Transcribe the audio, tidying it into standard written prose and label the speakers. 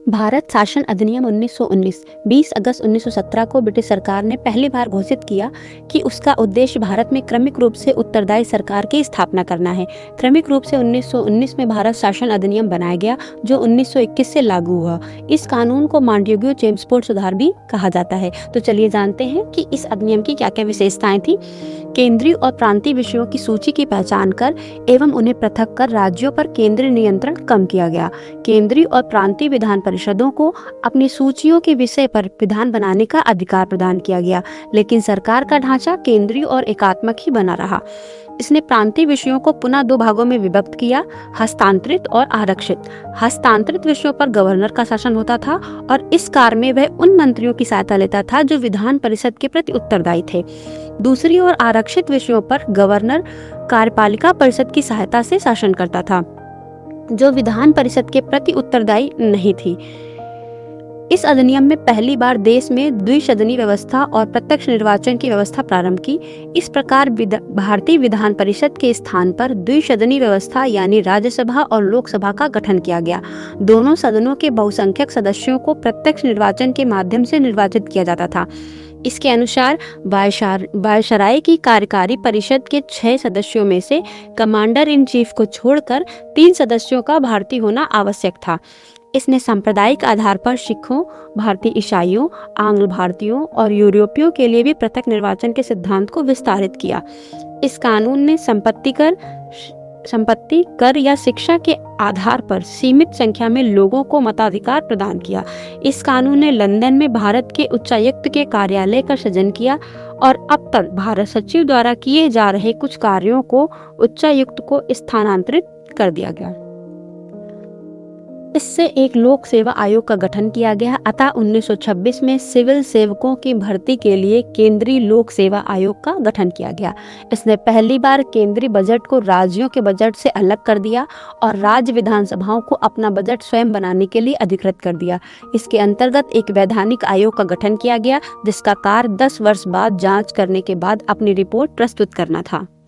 Speaker 1: भारत शासन अधिनियम 1919 20 अगस्त 1917 को ब्रिटिश सरकार ने पहली बार घोषित किया कि उसका उद्देश्य भारत में क्रमिक रूप से उत्तरदायी सरकार की स्थापना करना है। क्रमिक रूप से 1919 में भारत शासन अधिनियम बनाया गया, जो 1921 से लागू हुआ। इस कानून को मांडव्यू चेम्स्फोर्ड सुधार भी कहा जाता है। तो चलिए जानते हैं कि इस अधिनियम की क्या क्या विशेषताएं थी। केंद्रीय और प्रांतीय विषयों की सूची की पहचान कर एवं उन्हें पृथक कर राज्यों पर केंद्रीय नियंत्रण कम किया गया। केंद्रीय और प्रांतीय विधान परिषदों को अपनी सूचियों के विषय पर विधान बनाने का अधिकार प्रदान किया गया, लेकिन सरकार का ढांचा केंद्रीय और एकात्मक ही बना रहा। इसने प्रांतीय विषयों को पुनः दो भागों में विभक्त किया, हस्तांतरित और आरक्षित। हस्तांतरित विषयों पर गवर्नर का शासन होता था और इस कार्य में वह उन मंत्रियों की सहायता लेता था जो विधान परिषद के प्रति उत्तरदायी थे। दूसरी ओर आरक्षित विषयों पर गवर्नर कार्यपालिका परिषद की सहायता से शासन करता था, जो विधान परिषद के प्रति उत्तरदायी नहीं थी। इस अधिनियम में पहली बार देश में द्विसदनी व्यवस्था और प्रत्यक्ष निर्वाचन की व्यवस्था प्रारंभ की। इस प्रकार भारतीय विधान परिषद के स्थान पर द्विसदनी व्यवस्था यानी राज्यसभा और लोकसभा का गठन किया गया। दोनों सदनों के बहुसंख्यक सदस्यों को प्रत्यक्ष निर्वाचन के माध्यम से निर्वाचित किया जाता था। इसके अनुसार वायसराय की कार्यकारी परिषद के 6 सदस्यों में से कमांडर इन चीफ को छोड़कर 3 सदस्यों का भारतीय होना आवश्यक था। इसने सांप्रदायिक आधार पर सिखों, भारतीय ईसाइयों, आंग्ल भारतीयों और यूरोपियों के लिए भी पृथक निर्वाचन के सिद्धांत को विस्तारित किया। इस कानून ने संपत्ति कर या शिक्षा के आधार पर सीमित संख्या में लोगों को मताधिकार प्रदान किया। इस कानून ने लंदन में भारत के उच्चायुक्त के कार्यालय का सृजन किया और अब तक भारत सचिव द्वारा किए जा रहे कुछ कार्यों को उच्चायुक्त को स्थानांतरित कर दिया गया। इससे एक लोक सेवा आयोग का गठन किया गया। अतः 1926 में सिविल सेवकों की भर्ती के लिए केंद्रीय लोक सेवा आयोग का गठन किया गया। इसने पहली बार केंद्रीय बजट को राज्यों के बजट से अलग कर दिया और राज्य विधानसभाओं को अपना बजट स्वयं बनाने के लिए अधिकृत कर दिया। इसके अंतर्गत एक वैधानिक आयोग का गठन किया गया, जिसका कार्य 10 वर्ष बाद जांच करने के बाद अपनी रिपोर्ट प्रस्तुत करना था।